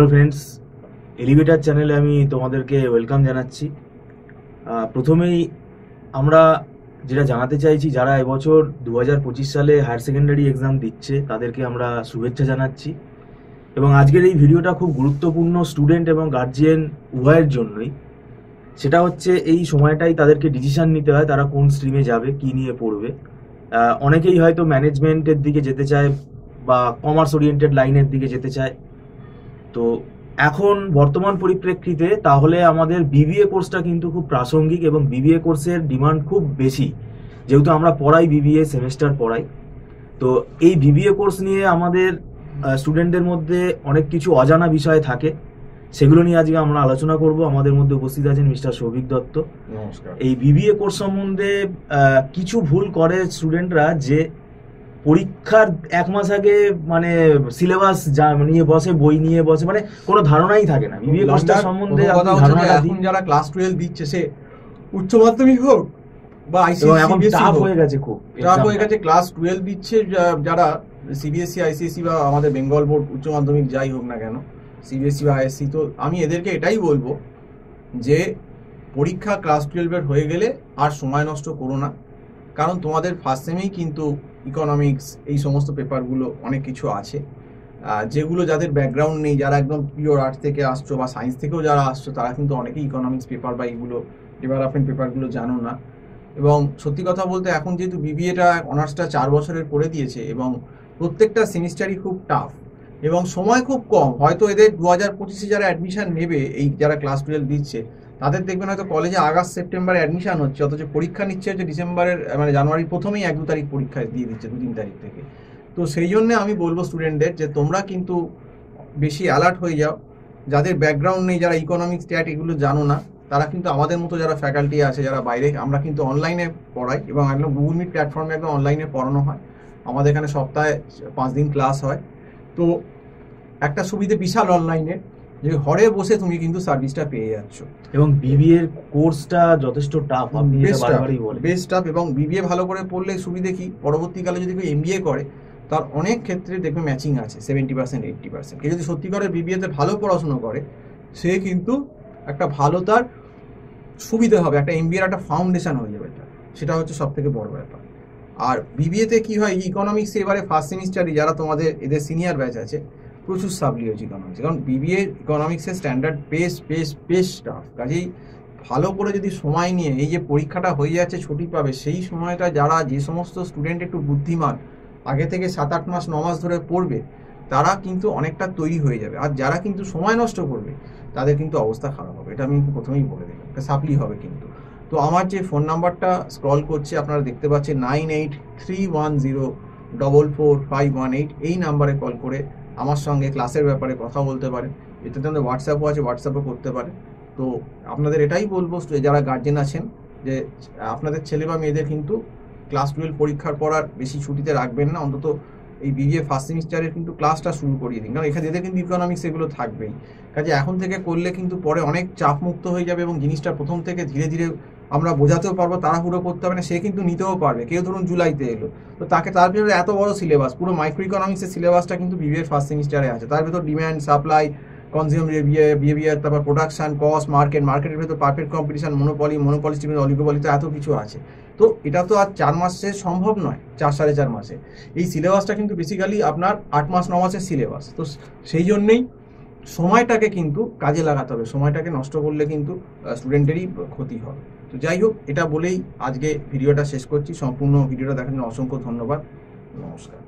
Hello friends, elevator চ্যানেলে আমি তোমাদেরকে ওয়েলকাম জানাচ্ছি। প্রথমেই আমরা যেটা জানাতে চাইছি, যারা এবছর 2025 সালে হায়ার সেকেন্ডারি এক্সাম দিচ্ছে তাদেরকে আমরা শুভেচ্ছা জানাচ্ছি। এবং আজকের এই ভিডিওটা খুব গুরুত্বপূর্ণ স্টুডেন্ট এবং গার্জিয়ান উভয়ের জন্যই। সেটা হচ্ছে এই সময়টাই তাদেরকে ডিসিশন নিতে হয় তারা কোন স্ট্রিমে যাবে, কি নিয়ে পড়বে। অনেকেই হয়তো ম্যানেজমেন্টের দিকে যেতে চায় বা কমার্স ওরিয়েন্টেড লাইনের দিকে যেতে চায়। তো এখন বর্তমান পরিপ্রেক্ষিতে তাহলে আমাদের বিবিএ কোর্সটা কিন্তু খুব প্রাসঙ্গিক এবং বিবিএ কোর্সের ডিমান্ড খুব বেশি, যেহেতু আমরা পড়াই বিবিএ সেমেস্টার পড়াই। তো এই বিবিএ কোর্স নিয়ে আমাদের স্টুডেন্টদের মধ্যে অনেক কিছু অজানা বিষয় থাকে, সেগুলো নিয়ে আজকে আমরা আলোচনা করব। আমাদের মধ্যে উপস্থিত আছেন মিস্টার সৌভিক দত্ত। নমস্কার। এই বিবিএ কোর্স সম্বন্ধে কিছু ভুল করে স্টুডেন্টরা, যে পরীক্ষার এক মাস আগে মানে সিলেবাস নিয়ে বসে, বই নিয়ে বসে, মানে কোনো ধারণাই থাকে না বিবিএ কোর্সটা সম্বন্ধে। এখন যারা ক্লাস 12 দিচ্ছে, সে উচ্চ মাধ্যমিক হোক বা এবং এখন টাফ হয়ে গেছে, খুব টাফ হয়ে গেছে। ক্লাস 12 দিচ্ছে যারা সিবিএসসি, আইসিএসসি বা আমাদের বেঙ্গল বোর্ড উচ্চ মাধ্যমিক যাই হোক না কেন, সিবিএসসি বা আইএসসি, তো আমি এদেরকে এটাই বলবো যে পরীক্ষা ক্লাস 12 হয়ে গেলে আর সময় নষ্ট করো না। কারণ তোমাদের ফার্স্ট সেমেই কিন্তু ইকোনমিক্স এই সমস্ত পেপারগুলো অনেক কিছু আছে, যেগুলো যাদের ব্যাকগ্রাউন্ড নেই, যারা একদম পিওর আর্টস থেকে আসছো বা সায়েন্স থেকেও যারা আসছো, তারা কিন্তু অনেকেই ইকোনমিক্স পেপার বা এইগুলো ডেভেলপমেন্ট পেপারগুলো জানো না। এবং সত্যি কথা বলতে এখন যেহেতু বিবিএটা অনার্সটা 4 বছরের করে দিয়েছে এবং প্রত্যেকটা সেমিস্টারই খুব টাফ এবং সময় খুব কম, হয়তো এদের 2025-এ যারা অ্যাডমিশন নেবে, এই যারা ক্লাস 12 দিচ্ছে, তাদের দেখবেন হয়তো কলেজে আগস্ট সেপ্টেম্বরে অ্যাডমিশন হচ্ছে, অথচ পরীক্ষা নিচ্ছে হচ্ছে ডিসেম্বরের মানে জানুয়ারির প্রথমেই 1-2 তারিখ পরীক্ষা দিয়ে দিচ্ছে, 2-3 তারিখ থেকে। তো সেই জন্য আমি বলবো স্টুডেন্টদের যে তোমরা কিন্তু বেশি অ্যালার্ট হয়ে যাও। যাদের ব্যাকগ্রাউন্ড নেই, যারা ইকোনমিক্স স্ট্যাট এগুলো জানো না, তারা কিন্তু আমাদের মতো যারা ফ্যাকাল্টি আছে, যারা বাইরে, আমরা কিন্তু অনলাইনে পড়াই এবং একদম গুগল মিট প্ল্যাটফর্মে একদম অনলাইনে পড়ানো হয়। আমাদের এখানে সপ্তাহে 5 দিন ক্লাস হয়। তো একটা সুবিধে বিশাল অনলাইনে, যে ঘরে বসে তুমি কিন্তু সার্ভিসটা পেয়ে যাচ্ছ। এবং বিবিএ কোর্সটা যথেষ্ট টাফ, আপনি এটা বারবারই বলেন, বেস্ট টাফ। এবং বিবিএ ভালো করে পড়লে সুবিধে কি, পরবর্তীকালে যদি কেউ এমবিএ করে, তার অনেক ক্ষেত্রে দেখবে ম্যাচিং আছে 70%, 80%। কেউ যদি সত্যিকারের বিবিএতে ভালো পড়াশুনো করে, সে কিন্তু একটা ভালো তার সুবিধা হবে, একটা এমবিএর একটা ফাউন্ডেশন হয়ে যাবে। সেটা হচ্ছে সব থেকে বড় ব্যাপার। আর বিবিএতে কি হয়, ইকোনমিক্সে এবারে ফার্স্ট সেমিস্টারে যারা তোমাদের এদের সিনিয়র ব্যাচ আছে, প্রচুর সাপ্লি হয়েছে ইকোনমিক্স, কারণ বিবিএ ইকোনমিক্সের স্ট্যান্ডার্ড বেশ টাফ। কাজেই ভালো করে যদি সময় নিয়ে, এই যে পরীক্ষাটা হয়ে যাচ্ছে, ছুটি পাবে, সেই সময়টা যারা, যে সমস্ত স্টুডেন্ট একটু বুদ্ধিমান, আগে থেকে 7-8 মাস 9 মাস ধরে পড়বে, তারা কিন্তু অনেকটা তৈরি হয়ে যাবে। আর যারা কিন্তু সময় নষ্ট করবে, তাদের কিন্তু অবস্থা খারাপ হবে। এটা আমি প্রথমেই বলে দিলাম, একটা সাপ্লি হবে কিন্তু। তো আমার যে ফোন নাম্বারটা স্ক্রল করছে আপনারা দেখতে পাচ্ছেন, 9831044518, এই নাম্বারে কল করে আমার সঙ্গে ক্লাসের ব্যাপারে কথা বলতে পারেন। এটাতে আমাদের হোয়াটসঅ্যাপও আছে, হোয়াটসঅ্যাপও করতে পারে। তো আপনাদের এটাই বলবো, যারা গার্জেন আছেন, যে আপনাদের ছেলে বা মেয়েদের কিন্তু ক্লাস 12 পরীক্ষার পর আর বেশি ছুটিতে রাখবেন না। অন্তত এই বিবিএ ফার্স্ট সেমিস্টারের কিন্তু ক্লাসটা শুরু করিয়ে দিন, কারণ এখানে এদের কিন্তু ইকোনমিক্স এগুলো থাকবেই। কাজে এখন থেকে করলে কিন্তু পরে অনেক চাপ মুক্ত হয়ে যাবে এবং জিনিসটা প্রথম থেকে ধীরে ধীরে আমরা বোঝাতেও পারবো, তাড়াহুড়ো করতে হবে না, সে কিন্তু নিতেও পারবে। কেউ ধরুন জুলাইতে এলো, তো তাকে তার ভিতরে এত বড় সিলেবাস, পুরো মাইক্রো ইকোনমিক্সের সিলেবাসটা কিন্তু বিবিএ ফার্স্ট সেমিস্টারে আছে। তার ভিতর ডিম্যান্ড, সাপ্লাই, কনজিউম বিহেভিয়ার, তারপর প্রোডাকশন, কস্ট, মার্কেটের ভিতর পারফেক্ট কম্পিটিশন, মনোপলি স্টিমেন্ট, অলিগোপলি, তো এত কিছু আছে। তো এটা তো আর 4 মাসে সম্ভব নয়, 4-4.5 মাসে। এই সিলেবাসটা কিন্তু বেসিক্যালি আপনার 8 মাস 9 মাসের সিলেবাস। তো সেই জন্যেই সময়টাকে কিন্তু কাজে লাগাতে হবে, সময়টাকে নষ্ট করলে কিন্তু স্টুডেন্টেরই ক্ষতি হবে। তো যাই হোক, এটা বলেই আজকে ভিডিওটা শেষ করছি। সম্পূর্ণ ভিডিওটা দেখার জন্য অসংখ্য ধন্যবাদ। নমস্কার।